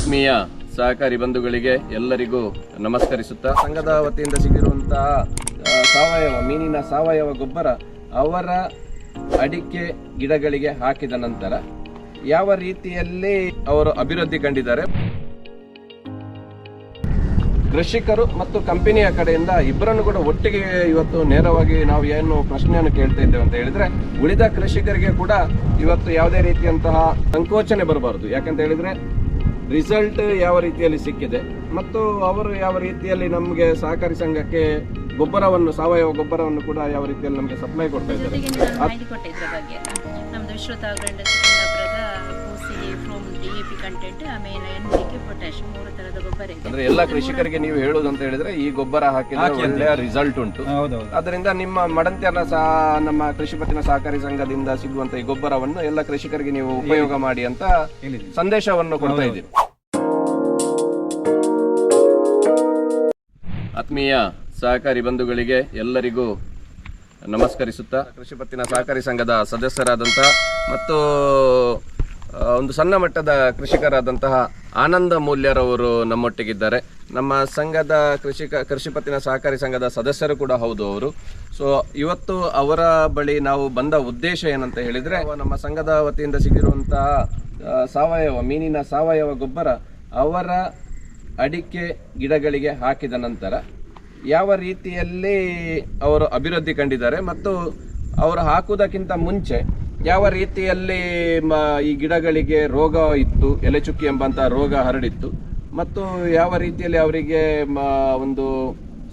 ಆತ್ಮೀಯ ಸಹಕಾರಿ ಬಂಧುಗಳಿಗೆ ಎಲ್ಲರಿಗೂ ನಮಸ್ಕರಿಸುತ್ತಾ, ಸಂಘದ ವತಿಯಿಂದ ಸಿಗಿರುವಂತಹ ಸಾವಯವ ಮೀನಿನ ಸಾವಯವ ಗೊಬ್ಬರ ಅವರ ಅಡಿಕೆ ಗಿಡಗಳಿಗೆ ಹಾಕಿದ ನಂತರ ಯಾವ ರೀತಿಯಲ್ಲಿ ಅವರು ಅಭಿವೃದ್ಧಿ ಕಂಡಿದ್ದಾರೆ, ಕೃಷಿಕರು ಮತ್ತು ಕಂಪನಿಯ ಕಡೆಯಿಂದ ಇಬ್ಬರನ್ನು ಕೂಡ ಒಟ್ಟಿಗೆ ಇವತ್ತು ನೇರವಾಗಿ ನಾವು ಏನು ಪ್ರಶ್ನೆಯನ್ನು ಕೇಳ್ತಾ ಇದ್ದೇವೆ ಅಂತ ಹೇಳಿದ್ರೆ, ಉಳಿದ ಕೃಷಿಕರಿಗೆ ಕೂಡ ಇವತ್ತು ಯಾವುದೇ ರೀತಿಯಂತಹ ಸಂಕೋಚನೆ ಬರಬಾರದು. ಯಾಕಂತ ಹೇಳಿದ್ರೆ ರಿಸಲ್ಟ್ ಯಾವ ರೀತಿಯಲ್ಲಿ ಸಿಕ್ಕಿದೆ ಮತ್ತು ಅವರು ಯಾವ ರೀತಿಯಲ್ಲಿ ನಮಗೆ ಸಹಕಾರಿ ಸಂಘಕ್ಕೆ ಗೊಬ್ಬರವನ್ನು ಸಾವಯವ ಗೊಬ್ಬರವನ್ನು ಕೂಡ ಯಾವ ರೀತಿಯಲ್ಲಿ ನಮಗೆ ಸಪ್ಲೈ ಕೊಡ್ತಾ ಇದ್ದಾರೆ. ನಮ್ದು ವಿಶ್ರುತ ಕುಂದಾಪುರದ DAP ಕಂಟೆಂಟ್ ಆಮೇಲೆ NPK ಪೊಟ್ಯಾಶ್ 3 ತರದ ಗೊಬ್ಬರ ಇದೆ. ಅಂದ್ರೆ ಎಲ್ಲ ಕೃಷಿಕರಿಗೆ ನೀವು ಹೇಳುವುದು ಅಂತ ಹೇಳಿದ್ರೆ ಈ ಗೊಬ್ಬರ ಹಾಕಿದ್ರೆ ಒಳ್ಳೆಯ ರಿಸಲ್ಟ್ ಉಂಟು. ಅದರಿಂದ ನಿಮ್ಮ ಮಡಂತ್ಯನ ನಮ್ಮ ಕೃಷಿ ಪತ್ತಿನ ಸಹಕಾರಿ ಸಂಘದಿಂದ ಸಿಗುವಂತ ಈ ಗೊಬ್ಬರವನ್ನು ಎಲ್ಲ ಕೃಷಿಕರಿಗೆ ನೀವು ಉಪಯೋಗ ಮಾಡಿ ಅಂತ ಸಂದೇಶವನ್ನು ಕೊಡ್ತಾ ಇದ್ದೀರಿ. ಆತ್ಮೀಯ ಸಹಕಾರಿ ಬಂಧುಗಳಿಗೆ ಎಲ್ಲರಿಗೂ ನಮಸ್ಕರಿಸುತ್ತಾ, ಕೃಷಿ ಪತ್ತಿನ ಸಹಕಾರಿ ಸಂಘದ ಸದಸ್ಯರಾದಂತಹ ಮತ್ತು ಒಂದು ಸಣ್ಣ ಮಟ್ಟದ ಕೃಷಿಕರಾದಂತಹ ಆನಂದ ಮೂಲ್ಯರವರು ನಮ್ಮೊಟ್ಟಿಗಿದ್ದಾರೆ. ನಮ್ಮ ಸಂಘದ ಕೃಷಿ ಪತ್ತಿನ ಸಹಕಾರಿ ಸಂಘದ ಸದಸ್ಯರು ಕೂಡ ಹೌದು ಅವರು. ಸೊ ಇವತ್ತು ಅವರ ಬಳಿ ನಾವು ಬಂದ ಉದ್ದೇಶ ಏನಂತ ಹೇಳಿದರೆ, ನಮ್ಮ ಸಂಘದ ವತಿಯಿಂದ ಸಿಗಿರುವಂತಹ ಸಾವಯವ ಮೀನಿನ ಸಾವಯವ ಗೊಬ್ಬರ ಅವರ ಅಡಿಕೆ ಗಿಡಗಳಿಗೆ ಹಾಕಿದ ನಂತರ ಯಾವ ರೀತಿಯಲ್ಲಿ ಅವರು ಅಭಿವೃದ್ಧಿ ಕಂಡಿದ್ದಾರೆ ಮತ್ತು ಅವರು ಹಾಕುವುದಕ್ಕಿಂತ ಮುಂಚೆ ಯಾವ ರೀತಿಯಲ್ಲಿ ಈ ಗಿಡಗಳಿಗೆ ರೋಗ ಇತ್ತು, ಎಲೆಚುಕ್ಕಿ ಎಂಬಂತಹ ರೋಗ ಹರಡಿತ್ತು ಮತ್ತು ಯಾವ ರೀತಿಯಲ್ಲಿ ಅವರಿಗೆ ಒಂದು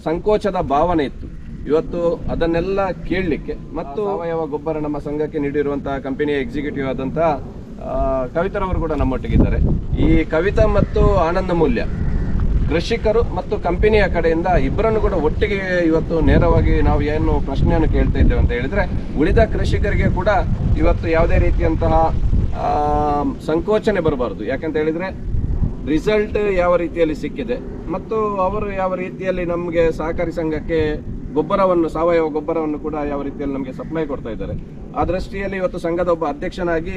ಸಂಕೋಚದ ಭಾವನೆ ಇತ್ತು. ಇವತ್ತು ಅದನ್ನೆಲ್ಲ ಕೇಳಲಿಕ್ಕೆ ಮತ್ತು ಸಾವಯವ ಗೊಬ್ಬರ ನಮ್ಮ ಸಂಘಕ್ಕೆ ನೀಡಿರುವಂತಹ ಕಂಪನಿಯ ಎಕ್ಸಿಕ್ಯೂಟಿವ್ ಆದಂತಹ ಕವಿತರವರು ಕೂಡ ನಮ್ಮೊಟ್ಟಿಗಿದ್ದಾರೆ. ಈ ಕವಿತಾ ಮತ್ತು ಆನಂದ ಮೂಲ್ಯ ಕೃಷಿಕರು ಮತ್ತು ಕಂಪನಿಯ ಕಡೆಯಿಂದ ಇಬ್ಬರನ್ನು ಕೂಡ ಒಟ್ಟಿಗೆ ಇವತ್ತು ನೇರವಾಗಿ ನಾವು ಏನು ಪ್ರಶ್ನೆಯನ್ನು ಕೇಳ್ತಾ ಇದ್ದೇವೆ ಅಂತ ಹೇಳಿದ್ರೆ, ಉಳಿದ ಕೃಷಿಕರಿಗೆ ಕೂಡ ಇವತ್ತು ಯಾವುದೇ ರೀತಿಯಂತಹ ಸಂಕೋಚನೆ ಬರಬಾರದು. ಯಾಕಂತ ಹೇಳಿದ್ರೆ ರಿಸಲ್ಟ್ ಯಾವ ರೀತಿಯಲ್ಲಿ ಸಿಕ್ಕಿದೆ ಮತ್ತು ಅವರು ಯಾವ ರೀತಿಯಲ್ಲಿ ನಮಗೆ ಸಹಕಾರಿ ಸಂಘಕ್ಕೆ ಗೊಬ್ಬರವನ್ನು ಸಾವಯವ ಗೊಬ್ಬರವನ್ನು ಕೂಡ ಯಾವ ರೀತಿಯಲ್ಲಿ ನಮಗೆ ಸಪ್ಲೈ ಕೊಡ್ತಾ ಇದ್ದಾರೆ. ಆ ದೃಷ್ಟಿಯಲ್ಲಿ ಇವತ್ತು ಸಂಘದ ಒಬ್ಬ ಅಧ್ಯಕ್ಷನಾಗಿ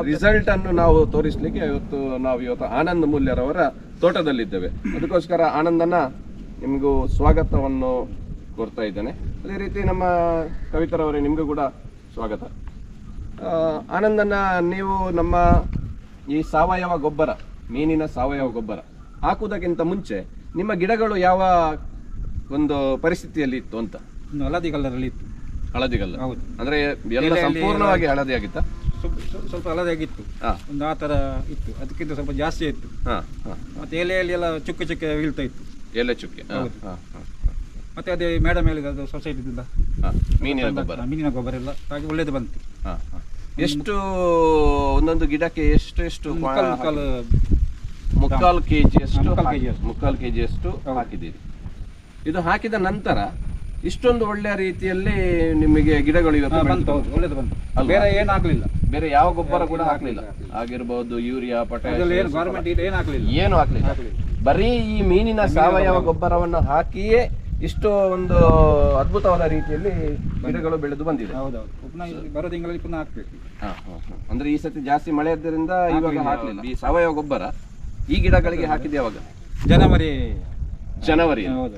ರಿಸಲ್ಟ್ ಅನ್ನು ನಾವು ತೋರಿಸಲಿಕ್ಕೆ ಇವತ್ತು ಆನಂದ್ ಮೂಲ್ಯರವರ ತೋಟದಲ್ಲಿದ್ದೇವೆ. ಅದಕ್ಕೋಸ್ಕರ ಆನಂದನ ನಿಮಗೂ ಸ್ವಾಗತವನ್ನು ಕೋರ್ತಾ ಇದ್ದೇನೆ. ಅದೇ ರೀತಿ ನಮ್ಮ ಕವಿತರವರೇ ನಿಮಗೂ ಕೂಡ ಸ್ವಾಗತ. ಆನಂದನ, ನೀವು ನಮ್ಮ ಈ ಸಾವಯವ ಗೊಬ್ಬರ ಮೀನಿನ ಸಾವಯವ ಗೊಬ್ಬರ ಹಾಕುವುದಕ್ಕಿಂತ ಮುಂಚೆ ನಿಮ್ಮ ಗಿಡಗಳು ಯಾವ ಒಂದು ಪರಿಸ್ಥಿತಿಯಲ್ಲಿ ಇತ್ತು ಅಂತ? ಹಳದಿ ಕಲರಲ್ಲಿ ಇತ್ತು. ಹಳದಿ ಕಲರ್ ಅಂದ್ರೆ ಎಲ್ಲ ಸಂಪೂರ್ಣವಾಗಿ ಹಳದಿ ಆಗಿತ್ತ? ಸ್ವಲ್ಪ ಹಳದಿ ಆಗಿತ್ತು, ಒಂದು ಆ ತರ ಇತ್ತು. ಅದಕ್ಕಿಂತ ಸ್ವಲ್ಪ ಜಾಸ್ತಿ ಇತ್ತು. ಮತ್ತೆ ಎಲೆಯಲ್ಲಿ ಎಲ್ಲ ಚುಕ್ಕೆ ಚುಕ್ಕೆ ಬೀಳ್ತಾ ಇತ್ತು, ಎಲೆ ಚುಕ್ಕೆ. ಮತ್ತೆ ಅದೇ ಮೇಡಮ್ ಹೇಳಿದ ಸೊಸೈಟಿದಿಂದ ಮೀನಿನ ಗೊಬ್ಬರ ಎಲ್ಲ ಹಾಗೆ ಒಳ್ಳೇದು ಬಂತು. ಎಷ್ಟು ಒಂದೊಂದು ಗಿಡಕ್ಕೆ ಎಷ್ಟು ಮುಕ್ಕಾಲು ಕೆಜಿ ಅಷ್ಟು ಹಾಕಿದ್ದೀರಿ. ಇದು ಹಾಕಿದ ನಂತರ ಇಷ್ಟೊಂದು ಒಳ್ಳೆಯ ರೀತಿಯಲ್ಲಿ ನಿಮಗೆ ಗಿಡಗಳು ಇವತ್ತು ಒಳ್ಳೇದು ಬಂತು. ಬೇರೆ ಏನು ಹಾಕ್ಲಿಲ್ಲ, ಬೇರೆ ಯಾವ ಗೊಬ್ಬರ ಕೂಡ ಹಾಕ್ಲಿಲ್ಲ ಆಗಿರ್ಬೋದು, ಯೂರಿಯಾ, ಪೊಟ್ಯಾಶ್ ಏನು ಹಾಕ್ಲಿಲ್ಲ. ಬರೀ ಈ ಮೀನಿನ ಸಾವಯವ ಗೊಬ್ಬರವನ್ನು ಹಾಕಿಯೇ ಇಷ್ಟು ಒಂದು ಅದ್ಭುತವಾದ ರೀತಿಯಲ್ಲಿ ಗಿಡಗಳು ಬೆಳೆದು ಬಂದಿದೆ. ಬರೋ ತಿಂಗಳಲ್ಲಿ ಪುನಃ ಹಾಕ್ಬೇಕು. ಅಂದ್ರೆ ಈ ಸತಿ ಜಾಸ್ತಿ ಮಳೆ ಇದ್ದರಿಂದ ಇವಾಗ ಹಾಕ್ಲಿಲ್ಲ. ಈ ಸಾವಯವ ಗೊಬ್ಬರ ಈ ಗಿಡಗಳಿಗೆ ಹಾಕಿದೆ ಯಾವಾಗ? ಜನವರಿ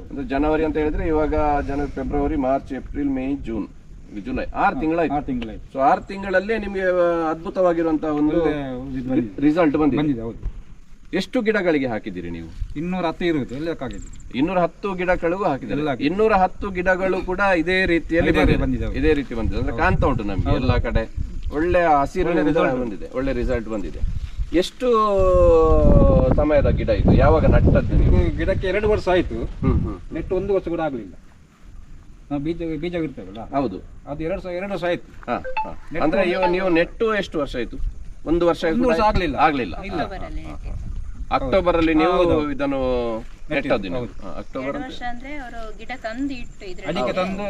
ಅಂದ್ರೆ ಜನವರಿ ಅಂತ ಹೇಳಿದ್ರೆ ಇವಾಗ February, March, April, May, June, July 6 ತಿಂಗಳಾಯ್ತು. ಸೊ 6 ತಿಂಗಳಲ್ಲಿ ನಿಮಗೆ ಅದ್ಭುತವಾಗಿರುವಂತಹ ಒಂದು ರಿಸಲ್ಟ್ ಬಂದಿದೆ. ಎಷ್ಟು ಗಿಡಗಳಿಗೆ ಹಾಕಿದ್ದೀರಿ ನೀವು? 210 ಇರುತ್ತೆ. 210 ಗಿಡಗಳಿಗೂ ಹಾಕಿದ್ದಾರೆ. 210 ಗಿಡಗಳು ಕೂಡ ಇದೇ ರೀತಿಯಲ್ಲಿ ಬಂದಿದೆ. ಅಂದ್ರೆ ಕಾಣ್ತಾ ಉಂಟು ನಮ್ಗೆ ಎಲ್ಲಾ ಕಡೆ ಒಳ್ಳೆ ಹಸಿರು ಬಂದಿದೆ, ಒಳ್ಳೆ ರಿಸಲ್ಟ್ ಬಂದಿದೆ. ಎಷ್ಟು ಸಮಯದ ಗಿಡ ಇದು? ಯಾವಾಗ ನಟ್ಟದ್ದು ನೀವು? ಗಿಡಕ್ಕೆ 2 ವರ್ಷ ಆಯ್ತು. ನೆಟ್ಟು 1 ವರ್ಷ ಕೂಡ ಆಗ್ಲಿಲ್ಲ. ನಾವು ಬೀಜ ಇರ್ತೇವಲ್ಲ, ಹೌದು, ಅದು 2 ವರ್ಷ ಆಯ್ತು. ಅಂದ್ರೆ ನೀವು ನೆಟ್ಟು ಎಷ್ಟು ವರ್ಷ ಆಯ್ತು? 1 ವರ್ಷ ಆಗ್ಲಿಲ್ಲ. ಅಕ್ಟೋಬರ್ ಅಲ್ಲಿ ನೀವು ಇದನ್ನು ನೆಟ್ಟದ್ದು? ಅಕ್ಟೋಬರ್ ಅಡಿಕೆ ತಂದು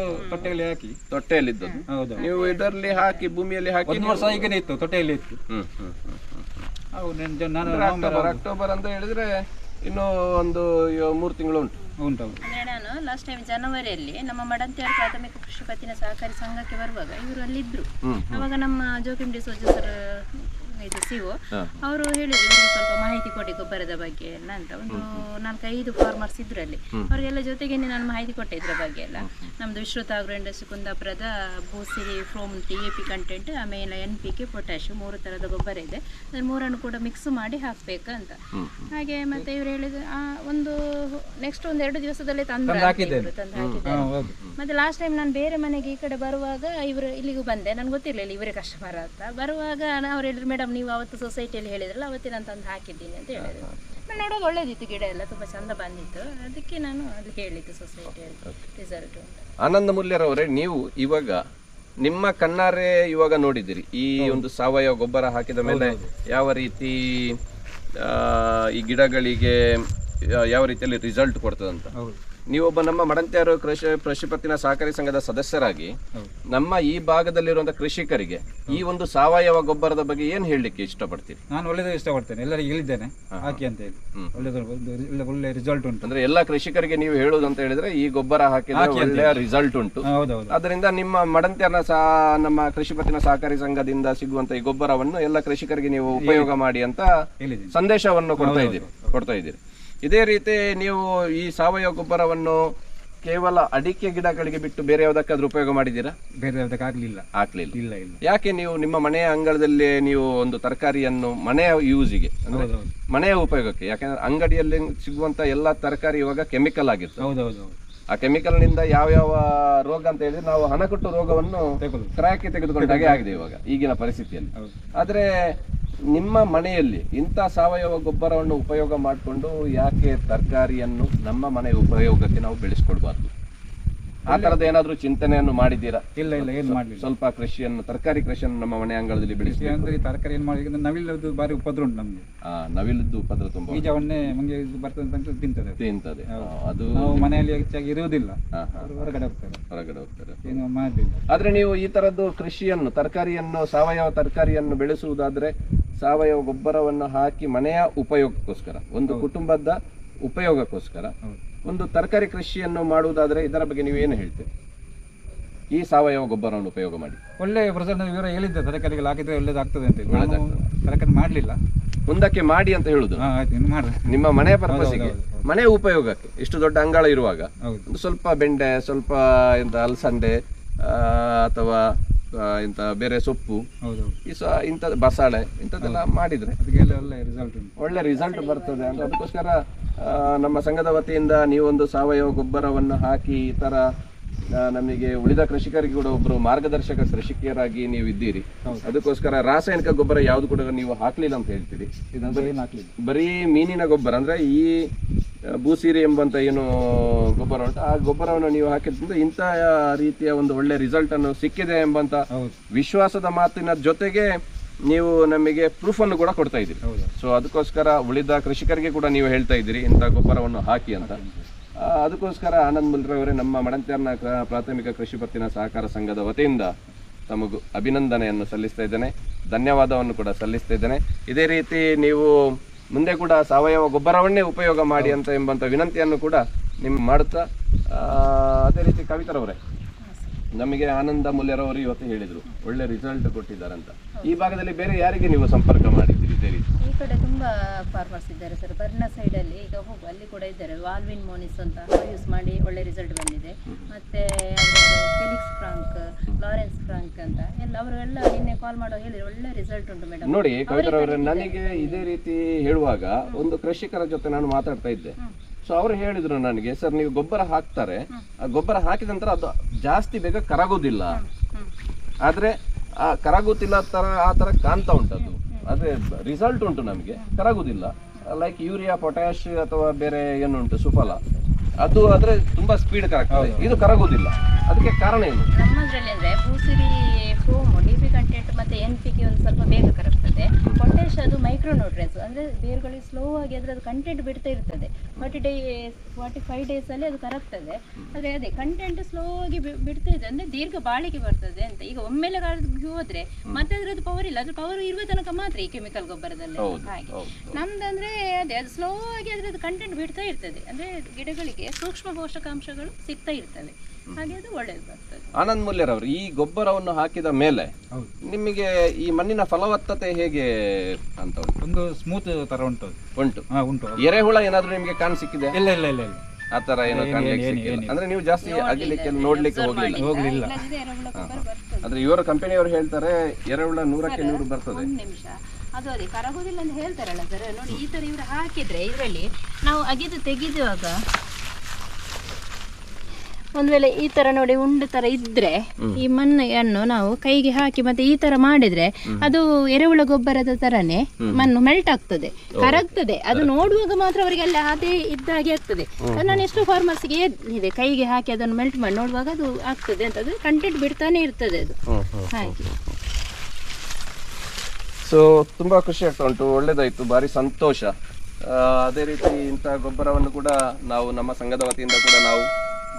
ತೊಟ್ಟೆಯಲ್ಲಿದ್ದದ್ದು ನೀವು ಇದರಲ್ಲಿ ಹಾಕಿ ಭೂಮಿಯಲ್ಲಿ ಹಾಕಿ 1 ವರ್ಷ ಈಗನೇ ಇತ್ತು, ತೊಟ್ಟೆಯಲ್ಲಿ ಇತ್ತು. ಅಕ್ಟೋಬರ್ ಅಂತ ಹೇಳಿದ್ರೆ ಇನ್ನು ಒಂದು 3 ತಿಂಗಳು ಉಂಟು. ನಾನು ಲಾಸ್ಟ್ ಟೈಮ್ ಜನವರಿಯಲ್ಲಿ ನಮ್ಮ ಮಡಂತಿಯವರು ಪ್ರಾಥಮಿಕ ಕೃಷಿ ಪತ್ತಿನ ಸಹಕಾರಿ ಸಂಘಕ್ಕೆ ಬರುವಾಗ ಇವರು ಅಲ್ಲಿದ್ರು. ಅವಾಗ ನಮ್ಮ ಜೋಕಿಂ ಡಿ ಸೋಜ ಸರ್ ಇದು ಸಿಒ ಅವರು ಹೇಳಿದ್ರು ಇವರಿಗೆ ಸ್ವಲ್ಪ ಮಾಹಿತಿ ಕೊಡಿ ಗೊಬ್ಬರದ ಬಗ್ಗೆ ಎಲ್ಲ ಅಂತ. ಒಂದು 4-5 ಫಾರ್ಮರ್ಸ್ ಇದ್ರಲ್ಲಿ ಅವರಿಗೆಲ್ಲ ಜೊತೆಗೆ ನಾನು ಮಾಹಿತಿ ಕೊಟ್ಟೆ ಇದ್ರ ಬಗ್ಗೆ ಎಲ್ಲ. ನಮ್ದು ವಿಶ್ರುತ ಆಗ್ರೋ ಇಂಡಸ್ಟ್ರಿ ಕುಂದಾಪುರದ ಭೂಸಿರಿ ಫ್ರೋಮ್ DAP ಕಂಟೆಂಟ್, ಆಮೇಲೆ NPK, ಪೊಟ್ಯಾಶ್ 3 ಥರದ ಗೊಬ್ಬರ ಇದೆ. ಅದ್ರ 3 ಕೂಡ ಮಿಕ್ಸ್ ಮಾಡಿ ಹಾಕ್ಬೇಕಂತ. ಹಾಗೆ ಮತ್ತೆ ಇವ್ರು ಹೇಳಿದ್ರು ಒಂದು ನೆಕ್ಸ್ಟ್ 1-2 ದಿವಸದಲ್ಲೇ ತಂದು ಹಾಕಿದ್ದಾರೆ. ಮತ್ತೆ ಲಾಸ್ಟ್ ಟೈಮ್ ನಾನು ಬೇರೆ ಮನೆಗೆ ಈ ಕಡೆ ಬರುವಾಗ ಇವರು ಇಲ್ಲಿಗೂ ಬಂದೆ, ನನ್ಗೆ ಗೊತ್ತಿರಲಿಲ್ಲ ಇವರೇ ಕಸ್ಟಮರ್ ಅಂತ. ಬರುವಾಗ ಅವ್ರು ಹೇಳಿದ್ರು ಮೇಡಮ್ ನೀವು ಅವತ್ತು ಸೊಸೈಟಿಯಲ್ಲಿ ಹೇಳಿದ್ರಲ್ಲ ಅವತ್ತೇ ನಾನು ತಂದು ಹಾಕಿದ್ದೀನಿ ಅಂತ ಹೇಳಿದ್ರು. ನೋಡುವಾಗ ಒಳ್ಳೇದಿತ್ತು, ಗಿಡ ಎಲ್ಲ ತುಂಬ ಚಂದ ಬಂದಿತ್ತು, ಅದಕ್ಕೆ ನಾನು ಅದು ಹೇಳಿದ್ದು ಸೊಸೈಟಿಯಲ್ಲಿ ರಿಸಲ್ಟ್ ಅಂತ. ಆನಂದ ಮುಲ್ಯರವರೇ, ನೀವು ಇವಾಗ ನಿಮ್ಮ ಕಣ್ಣಾರೆ ಇವಾಗ ನೋಡಿದ್ದೀರಿ ಈ ಒಂದು ಸಾವಯವ ಗೊಬ್ಬರ ಹಾಕಿದ ಮೇಲೆ ಯಾವ ರೀತಿ ಈ ಗಿಡಗಳಿಗೆ ಯಾವ ರೀತಿಯಲ್ಲಿ ರಿಸಲ್ಟ್ ಕೊಡ್ತದಂತ. ನೀವೊಬ್ಬ ನಮ್ಮ ಮಡಂತ್ಯಾರು ಕೃಷಿ ಪತ್ತಿನ ಸಹಕಾರಿ ಸಂಘದ ಸದಸ್ಯರಾಗಿ ನಮ್ಮ ಈ ಭಾಗದಲ್ಲಿರುವಂತಹ ಕೃಷಿಕರಿಗೆ ಈ ಒಂದು ಸಾವಯವ ಗೊಬ್ಬರದ ಬಗ್ಗೆ ಏನ್ ಹೇಳಲಿಕ್ಕೆ ಇಷ್ಟಪಡ್ತೀರಿ? ನಾನು ಒಳ್ಳೆದು ಇಷ್ಟಪಡ್ತೇನೆ, ಎಲ್ಲರಿಗೆ ಹೇಳಿದ್ದೇನೆ ಹಾಕಿ ಅಂತ ಹೇಳಿ. ಒಳ್ಳೆ ರಿಸಲ್ಟ್ ಉಂಟು. ಅಂದ್ರೆ ಎಲ್ಲಾ ಕೃಷಿಕರಿಗೆ ನೀವು ಹೇಳುವುದು ಅಂತ ಹೇಳಿದ್ರೆ ಈ ಗೊಬ್ಬರ ಹಾಕಿದ್ರೆ ಒಳ್ಳೆಯ ರಿಸಲ್ಟ್ ಉಂಟು. ಅದರಿಂದ ನಿಮ್ಮ ಮಡಂತ್ಯಾರ್ನ ನಮ್ಮ ಕೃಷಿ ಪತ್ತಿನ ಸಹಕಾರಿ ಸಂಘದಿಂದ ಸಿಗುವಂತ ಈ ಗೊಬ್ಬರವನ್ನು ಎಲ್ಲ ಕೃಷಿಕರಿಗೆ ನೀವು ಉಪಯೋಗ ಮಾಡಿ ಅಂತ ಸಂದೇಶವನ್ನು ಕೊಡ್ತಾ ಇದ್ದೀರಿ. ಇದೇ ರೀತಿ ನೀವು ಈ ಸಾವಯವ ಗೊಬ್ಬರವನ್ನು ಕೇವಲ ಅಡಿಕೆ ಗಿಡಗಳಿಗೆ ಬಿಟ್ಟು ಬೇರೆ ಯಾವುದಕ್ಕಾದ್ರೂ ಉಪಯೋಗ ಮಾಡಿದ್ದೀರಾ? ಬೇರೆ ಯಾವುದಕ್ಕೆ ಆಗ್ಲಿಲ್ಲ. ಇಲ್ಲ. ಯಾಕೆ ನೀವು ನಿಮ್ಮ ಮನೆಯ ಅಂಗಳದಲ್ಲಿ ನೀವು ಒಂದು ತರಕಾರಿಯನ್ನು ಮನೆಯ ಯೂಸಿಗೆ ಅಂದ್ರೆ ಮನೆಯ ಉಪಯೋಗಕ್ಕೆ, ಯಾಕಂದ್ರೆ ಅಂಗಡಿಯಲ್ಲಿ ಸಿಗುವಂತ ಎಲ್ಲಾ ತರಕಾರಿ ಇವಾಗ ಕೆಮಿಕಲ್ ಆಗಿರ್ತದೆ. ಆ ಕೆಮಿಕಲ್ ನಿಂದ ಯಾವ ರೋಗ ಅಂತ ಹೇಳಿದ್ರೆ ನಾವು ಹಣ ಕೊಟ್ಟು ರೋಗವನ್ನು ಕ್ರಾಯಕ್ಕೆ ತೆಗೆದುಕೊಂಡಾಗೆ ಆಗಿದೆ ಇವಾಗ ಈಗಿನ ಪರಿಸ್ಥಿತಿಯಲ್ಲಿ. ಆದ್ರೆ ನಿಮ್ಮ ಮನೆಯಲ್ಲಿ ಇಂಥ ಸಾವಯವ ಗೊಬ್ಬರವನ್ನು ಉಪಯೋಗ ಮಾಡಿಕೊಂಡು ಯಾಕೆ ತರಕಾರಿಯನ್ನು ನಮ್ಮ ಮನೆ ಉಪಯೋಗಕ್ಕೆ ನಾವು ಬೆಳೆಸ್ಕೊಡ್ಬಾರ್ದು? ಆ ತರದ ಏನಾದ್ರೂ ಚಿಂತನೆಯನ್ನು ಮಾಡಿದ್ದೀರಾ? ಇಲ್ಲ, ಏನು ಮಾಡಲಿಲ್ಲ. ಸ್ವಲ್ಪ ತರಕಾರಿ ಕೃಷಿಯನ್ನು ನಮ್ಮ ಮನೆ ಅಂಗಳದಲ್ಲಿ ಬೆಳೆಸಿ ಅಂದ್ರೆ ತರಕಾರಿ ಏನು ಮಾಡಿ ನವಿಲದ್ದು ಬಾರಿ ಉಪದ್ರ ಉಂಟು ನಮ್ಗೆ. ನವಿಲದ್ದು ಉಪದ್ರ ತುಂಬಾ, ಬೀಜವನ್ನೇ ಮಂಗೆ ಬರ್ತದೆ ಅಂತ ತಿಂತದೆ. ಅದು ನಾವು ಮನೆಯಲ್ಲಿ ಹೆಚ್ಚಾಗಿ ಇರುವುದಿಲ್ಲ, ಹೊರಗಡೆ ಹೋಗ್ತಾರೆ, ಏನು ಮಾಡಲಿಲ್ಲ. ಆದ್ರೆ ನೀವು ಈ ತರದ್ದು ಕೃಷಿಯನ್ನು ಸಾವಯವ ತರಕಾರಿಯನ್ನು ಬೆಳೆಸುವುದಾದ್ರೆ ಸಾವಯವ ಗೊಬ್ಬರವನ್ನು ಹಾಕಿ ಮನೆಯ ಉಪಯೋಗಕ್ಕೋಸ್ಕರ, ಒಂದು ಕುಟುಂಬದ ಉಪಯೋಗಕ್ಕೋಸ್ಕರ ಒಂದು ತರಕಾರಿ ಕೃಷಿಯನ್ನು ಮಾಡುವುದಾದ್ರೆ ಇದರ ಬಗ್ಗೆ ನೀವು ಏನು ಹೇಳ್ತೀರಿ? ಈ ಸಾವಯವ ಗೊಬ್ಬರವನ್ನು ಉಪಯೋಗ ಮಾಡಿ ಒಳ್ಳೆ ಪ್ರಸನ್ನ ವಿವರ ಹೇಳಿದ್ದೆ, ತರಕಾರಿಗೆ ಹಾಕಿದ್ರೆ ಒಳ್ಳೇದಾಗ್ತದೆ ಅಂತ. ತರಕಾರಿ ಮಾಡಲಿಲ್ಲ, ಮುಂದಕ್ಕೆ ಮಾಡಿ ಅಂತ ಹೇಳುದು. ನಿಮ್ಮ ಮನೆಯ ಪರ್ಪಸ್ಗೆ, ಮನೆಯ ಉಪಯೋಗಕ್ಕೆ. ಇಷ್ಟು ದೊಡ್ಡ ಅಂಗಳ ಇರುವಾಗ ಒಂದು ಸ್ವಲ್ಪ ಬೆಂಡೆ, ಸ್ವಲ್ಪ ಅಲಸಂಡೆ ಅಥವಾ ಇಂಥ ಬೇರೆ ಸೊಪ್ಪು, ಇಂಥ ಬಸಾಳೆ ಇಂಥದ್ದೆಲ್ಲ ಮಾಡಿದ್ರೆ ಒಳ್ಳೆ ರಿಸಲ್ಟ್ ಬರ್ತದೆ ಅಂತ. ಅದಕ್ಕೋಸ್ಕರ ನಮ್ಮ ಸಂಘದ ವತಿಯಿಂದ ನೀವೊಂದು ಸಾವಯವ ಗೊಬ್ಬರವನ್ನು ಹಾಕಿ ಈ ತರ ನಮಗೆ ಉಳಿದ ಕೃಷಿಕರಿಗೆ ಕೂಡ ಒಬ್ರು ಮಾರ್ಗದರ್ಶಕ ಕೃಷಿಕರಾಗಿ ನೀವು ಇದ್ದೀರಿ. ಅದಕ್ಕೋಸ್ಕರ ರಾಸಾಯನಿಕ ಗೊಬ್ಬರ ಯಾವ್ದು ಕೂಡ ನೀವು ಹಾಕ್ಲಿಲ್ಲ ಅಂತ ಹೇಳ್ತೀರಿ. ಬರೀ ಮೀನಿನ ಗೊಬ್ಬರ ಅಂದ್ರೆ ಈ ಭೂಸಿರಿ ಎಂಬಂತ ಏನು ಗೊಬ್ಬರ ಉಂಟು, ಆ ಗೊಬ್ಬರವನ್ನು ನೀವು ಹಾಕಿದ್ರಿಂದ ಇಂಥ ರೀತಿಯ ಒಂದು ಒಳ್ಳೆ ರಿಸಲ್ಟ್ ಅನ್ನು ಸಿಕ್ಕಿದೆ ಎಂಬಂತ ವಿಶ್ವಾಸದ ಮಾತಿನ ಜೊತೆಗೆ ನೀವು ನಮಗೆ ಪ್ರೂಫ್ ಅನ್ನು ಕೂಡ ಕೊಡ್ತಾ ಇದ್ದೀರಿ. ಸೊ ಅದಕ್ಕೋಸ್ಕರ ಉಳಿದ ಕೃಷಿಕರಿಗೆ ಕೂಡ ನೀವು ಹೇಳ್ತಾ ಇದ್ದೀರಿ ಇಂಥ ಗೊಬ್ಬರವನ್ನು ಹಾಕಿ ಅಂತ. ಅದಕ್ಕೋಸ್ಕರ ಆನಂದ್ ಮುಲ್ರವರೇ, ನಮ್ಮ ಮಡಂತ್ಯಾರ್ನ ಪ್ರಾಥಮಿಕ ಕೃಷಿ ಪತ್ತಿನ ಸಹಕಾರ ಸಂಘದ ವತಿಯಿಂದ ತಮಗೂ ಅಭಿನಂದನೆಯನ್ನು ಸಲ್ಲಿಸ್ತಾ ಇದ್ದೇನೆ, ಧನ್ಯವಾದವನ್ನು ಕೂಡ ಸಲ್ಲಿಸ್ತಾ ಇದ್ದೇನೆ. ಇದೇ ರೀತಿ ನೀವು ಮುಂದೆ ಕೂಡ ಸಾವಯವ ಗೊಬ್ಬರವನ್ನೇ ಉಪಯೋಗ ಮಾಡಿ ಅಂತ ಎಂಬಂತ ವಿನಂತಿಯನ್ನು ಕೂಡ ನಿಮ್ಗೆ ಮಾಡುತ್ತಾ, ಅದೇ ರೀತಿ ಕವಿತರವರೇ, ನಮಗೆ ಆನಂದ ಮುಲ್ಯರವರು ಇವತ್ತು ಹೇಳಿದ್ರು ಒಳ್ಳೆ ರಿಸಲ್ಟ್ ಕೊಟ್ಟಿದ್ದಾರೆ ಅಂತ. ಈ ಭಾಗದಲ್ಲಿ ಬೇರೆ ಯಾರಿಗೆ ನೀವು ಸಂಪರ್ಕ ಮಾಡಿದ್ದೀರಿ ಇದೇ ರೀತಿ? ಈ ಕಡೆ ತುಂಬಾ ಫಾರ್ಮರ್ಸ್ ಇದ್ದಾರೆ ಸರ್, ಬರ್ನ ಸೈಡ್ ಅಲ್ಲಿ ಈಗ ಹೋಗು ಅಲ್ಲಿ ಕೂಡ ಇದ್ದಾರೆ. ವಾಲ್ವಿನ್ ಮೋನಿಸ್ ಅಂತ ಯೂಸ್ ಮಾಡಿ ಒಳ್ಳೆ ರಿಸಲ್ಟ್ ಬಂದಿದೆ. ಮತ್ತೆ ಫಿಲಿಕ್ಸ್ ಫ್ರಾಂಕ್, ಲಾರೆನ್ಸ್ ಫ್ರಾಂಕ್ ಅಂತ ಎಲ್ಲ ಅವರೆಲ್ಲ ನಿನ್ನೆ ಕಾಲ್ ಮಾಡೋ ಹೇಳಿ ಒಳ್ಳೆ ರಿಸಲ್ಟ್ ಉಂಟು ಮೇಡಮ್. ನೋಡಿ ಕವಿತರವರೇ, ನನಗೆ ಇದೇ ರೀತಿ ಹೇಳುವಾಗ ಒಂದು ಕೃಷಿಕರ ಜೊತೆ ನಾನು ಮಾತಾಡ್ತಾ ಇದ್ದೆ. ಸೊ ಅವ್ರು ಹೇಳಿದ್ರು ನನಗೆ, ಸರ್ ನೀವು ಗೊಬ್ಬರ ಹಾಕ್ತಾರೆ, ಆ ಗೊಬ್ಬರ ಹಾಕಿದ ನಂತರ ಅದು ಜಾಸ್ತಿ ಬೇಗ ಕರಗೋದಿಲ್ಲ, ಆದ್ರೆ ಆ ಕರಗುತ್ತಿಲ್ಲ ಆ ತರ ಕಾಣ್ತಾ ಉಂಟದು, ಆದ್ರೆ ರಿಸಲ್ಟ್ ಉಂಟು ನಮಗೆ, ಕರಗುದಿಲ್ಲ. ಲೈಕ್ ಯೂರಿಯಾ, ಪೊಟ್ಯಾಶ್ ಅಥವಾ ಬೇರೆ ಏನುಂಟು ಸುಫಲ, ಅದು ಆದ್ರೆ ತುಂಬಾ ಸ್ಪೀಡ್ ಕರಗ್ತದೆ, ಇದು ಕರಗುದಿಲ್ಲ. ಅದಕ್ಕೆ ಕಾರಣ ಏನು? ನಮ್ಮದ್ರಲ್ಲಿ ಅಂದ್ರೆ ಭೂಸಿರಿ ಫ್ರೋಮ್ DP ಕಂಟೆಂಟ್ ಮತ್ತೆ NPK ಒಂದು ಸ್ವಲ್ಪ ಬೇಗ ಕರಗ್ತದೆ. ಪೊಟ್ಯಾಶ್ ಅದು ಮೈಕ್ರೋ ನ್ಯೂಟ್ರಿಯೆಂಟ್ಸ್ ಅಂದ್ರೆ ಬೇರುಗಳಿಗೆ ಸ್ಲೋ ಆಗಿ ಅದ್ರದ್ದು ಕಂಟೆಂಟ್ ಬಿಡ್ತಾ ಇರ್ತದೆ. 45 ಡೇಸ್ ಅಲ್ಲಿ ಅದು ಕರಗ್ತದೆ. ಆದ್ರೆ ಅದೇ ಕಂಟೆಂಟ್ ಸ್ಲೋ ಆಗಿ ಬಿಡ್ತಾ ಇದೆ ಅಂದ್ರೆ ದೀರ್ಘ ಬಾಳಿಕೆ ಬರ್ತದೆ ಅಂತ. ಈಗ ಒಮ್ಮೆಲೆ ಹೋದ್ರೆ ಮತ್ತೆ ಅದ್ರದ್ದು ಪವರ್ ಇಲ್ಲ, ಅದ್ರ ಪವರ್ ಇರುವ ತನಕ ಮಾತ್ರ ಈ ಕೆಮಿಕಲ್ ಗೊಬ್ಬರದಲ್ಲಿ. ಹಾಗೆ ನಮ್ದಂದ್ರೆ ಅದೇ ಅದು ಸ್ಲೋ ಆಗಿ ಅದ್ರದ್ದು ಕಂಟೆಂಟ್ ಬಿಡ್ತಾ ಇರ್ತದೆ. ಅಂದ್ರೆ ಗಿಡಗಳಿಗೆ ಸೂಕ್ಷ್ಮ ಪೋಷಕಾಂಶಗಳು ಸಿಗ್ತಾ ಇರ್ತವೆ. ಹಾಗೆ ಅದು ಒಳ್ಳೇದು ಬರ್ತದೆ. ಆನಂದ್ ಮುಲ್ಯರವರು, ಈ ಗೊಬ್ಬರವನ್ನು ಹಾಕಿದ ಮೇಲೆ ಹೌದು. ನಿಮಗೆ ಈ ಮಣ್ಣಿನ ಫಲವತ್ತತೆ ಹೇಗೆ ಅಂತ ಉಂಟು? ಒಂದು ಸ್ಮೂತ್ ತರ ಉಂಟು ಅದು. ಉಂಟು. ಉಂಟು. ಎರೆಹುಳ ಏನಾದ್ರೂ ನಿಮಗೆ ಕಾಣ ಸಿಕ್ಕಿದೆ? ಇಲ್ಲ ಇಲ್ಲ ಇಲ್ಲ ಇಲ್ಲ, ಆ ತರ ಏನು ಕಾಣ್ಲಿಕ್ಕೆ ಸಿಕ್ಕಿಲ್ಲ. ಅಂದ್ರೆ ನೀವು ಜಾಸ್ತಿ ಅಗಿಲಿಕ್ಕೆ ನೋಡ್ಲಿಕ್ಕೆ ಹೋಗ್ಲಿಲ್ಲ. ಹೋಗ್ಲಿಲ್ಲ. ಇಲ್ಲದಿದ್ರೆ ಎರೆಹುಳ ಗೊಬ್ಬರ ಬರ್ತದೆ. ಅಂದ್ರೆ ಇವರ ಕಂಪನಿಯವರು ಹೇಳ್ತಾರೆ ಎರೆಹುಳ 100ಕ್ಕೆ 100 ಬರ್ತದೆ. ಒಂದು ನಿಮಿಷ, ಅದು ಅದೇ ಕರಗೋದಿಲ್ಲ ಅಂತ ಹೇಳ್ತಾರಲ್ಲ ಸರ್. ನೋಡಿ ಈ ತರ ಇವರು ಹಾಕಿದ್ರೆ ಇದರಲ್ಲಿ ನಾವು ಅಗಿದು ತೆಗೆದುವಾಗ ಒಂದ್ ವೇಳೆ ಈ ತರ ನೋಡಿ ಉಂಡೆ ತರ ಇದ್ರೆ ಈ ಮಣ್ಣನ್ನು ನಾವು ಕೈಗೆ ಹಾಕಿ ಮತ್ತೆ ಈ ತರ ಮಾಡಿದ್ರೆ ಅದು ಎರೆಹುಳ ಗೊಬ್ಬರದ ತರನೇ ಮಣ್ಣು ಮೆಲ್ಟ್ ಆಗ್ತದೆ, ಕರಗ್ತದೆ. ಅದು ನೋಡುವಾಗ ಮಾತ್ರ ಅವರಿಗೆ ಅಲ್ಲಿ ಅದೇ ಇದ್ದಾಗೆ ಆಗ್ತದೆ. ನಾನು ಎಷ್ಟೋ ಫಾರ್ಮರ್ಸ್ಗೆ ಇದೆ, ಕೈಗೆ ಹಾಕಿ ಅದನ್ನು ಮೆಲ್ಟ್ ಮಾಡಿ ನೋಡುವಾಗ ಅದು ಆಗ್ತದೆ ಅಂತ, ಅದು ಕಂಟೆಂಟ್ ಬಿಡ್ತಾನೆ ಇರ್ತದೆ ಅದು ಹಾಗೆ. ಸೊ ತುಂಬಾ ಖುಷಿ ಆಗ್ತಾ ಉಂಟು, ಒಳ್ಳೇದಾಯ್ತು, ಭಾರಿ ಸಂತೋಷ. ಅದೇ ರೀತಿ ಇಂಥ ಗೊಬ್ಬರವನ್ನು ಕೂಡ ನಾವು ನಮ್ಮ ಸಂಘದ ವತಿಯಿಂದ ಕೂಡ ನಾವು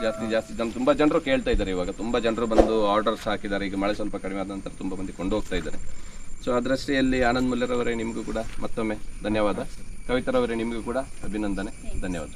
ಜಾಸ್ತಿ ಜನ, ತುಂಬಾ ಜನರು ಕೇಳ್ತಾ ಇದ್ದಾರೆ. ಇವಾಗ ತುಂಬಾ ಜನರು ಬಂದು ಆರ್ಡರ್ಸ್ ಹಾಕಿದ್ದಾರೆ. ಈಗ ಮಳೆ ಸ್ವಲ್ಪ ಕಡಿಮೆ ಆದ ನಂತರ ತುಂಬಾ ಮಂದಿ ಕೊಂಡು ಹೋಗ್ತಾ ಇದ್ದಾರೆ. ಸೊ ಅದರಷ್ಟೆಯಲ್ಲಿ ಆನಂದ್ ಮುಲ್ಯರವರೇ ನಿಮಗೂ ಕೂಡ ಮತ್ತೊಮ್ಮೆ ಧನ್ಯವಾದ. ಕವಿತರವರೇ ನಿಮಗೂ ಕೂಡ ಅಭಿನಂದನೆ, ಧನ್ಯವಾದ.